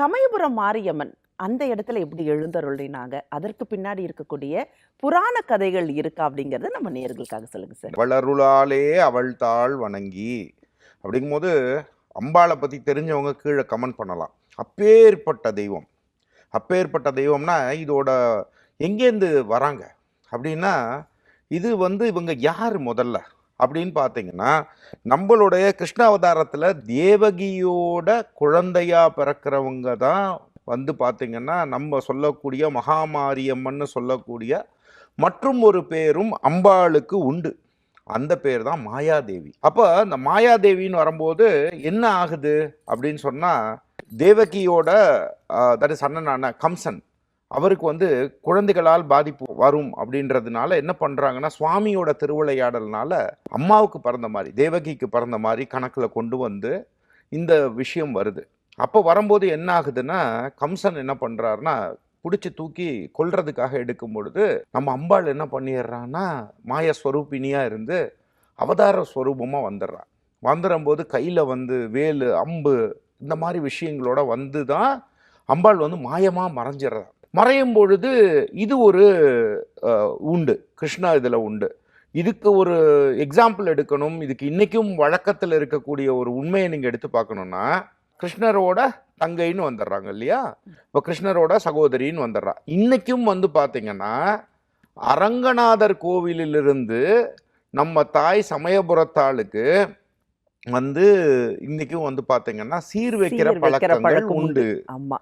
சமயபுரம் மாரியம்மன் அந்த இடத்துல எப்படி எழுந்தருளினாங்க? அதற்கு பின்னாடி இருக்கக்கூடிய புராண கதைகள் இருக்கா அப்படிங்கிறத நம்ம நேயர்களுக்காக சொல்லுங்க சார். அவளருளாலே அவள் தாள் வணங்கி அப்படிங்கும்போது அம்பாளை பற்றி தெரிஞ்சவங்க கீழே கமெண்ட் பண்ணலாம். அப்பேற்பட்ட தெய்வம். அப்பேற்பட்ட தெய்வம்னா இதோட எங்கேருந்து வராங்க அப்படின்னா, இது இவங்க யார் முதல்ல அப்படின்னு பார்த்தீங்கன்னா, நம்மளுடைய கிருஷ்ண அவதாரத்தில் தேவகியோட குழந்தையா பிறக்கிறவங்க தான் பார்த்தீங்கன்னா, நம்ம சொல்லக்கூடிய மகாமாரியம்மன்னு சொல்லக்கூடிய மற்றும் ஒரு பேரும் அம்பாளுக்கு உண்டு. அந்த பேர் தான் மாயாதேவி. அப்போ இந்த மாயாதேவின்னு வரும்போது என்ன ஆகுது அப்படின்னு சொன்னால், தேவகியோட தட் இஸ் அண்ணனான கம்சன் அவருக்கு குழந்தைகளால் பாதிப்பு வரும் அப்படின்றதுனால என்ன பண்ணுறாங்கன்னா, சுவாமியோட திருவிளையாடல்னால அம்மாவுக்கு பிறந்த மாதிரி தேவகிக்கு பிறந்த மாதிரி கணக்கில் கொண்டு வந்து இந்த விஷயம் வருது. அப்போ வரும்போது என்ன ஆகுதுன்னா, கம்சன் என்ன பண்ணுறாருன்னா பிடிச்சி தூக்கி கொல்றதுக்காக எடுக்கும் பொழுது நம்ம அம்பாள் என்ன பண்ணிடுறான்னா, மாயஸ்வரூபினியாக இருந்து அவதார ஸ்வரூபமாக வந்துடுறான். வந்துடும்போது கையில் வேலு அம்பு இந்த மாதிரி விஷயங்களோட தான் அம்பாள் மாயமாக மறைஞ்சிடுறான். மறையும் பொழுது இது ஒரு உண்டு, கிருஷ்ணா இதில் உண்டு. இதுக்கு ஒரு எக்ஸாம்பிள் எடுக்கணும், இதுக்கு இன்றைக்கும் வழக்கத்தில் இருக்கக்கூடிய ஒரு உண்மையை நீங்கள் எடுத்து பார்க்கணுன்னா, கிருஷ்ணரோட தங்கைன்னு வந்துடுறாங்க இல்லையா, இப்போ கிருஷ்ணரோட சகோதரின்னு வந்துடுறா. இன்னைக்கும் பார்த்தீங்கன்னா அரங்கநாதர் கோவிலிலிருந்து நம்ம தாய் சமயபுரத்தாளுக்கு இன்னைக்கும் பார்த்தீங்கன்னா சீர் வைக்கிற பழக்கங்கள் உண்டு. ஆமா.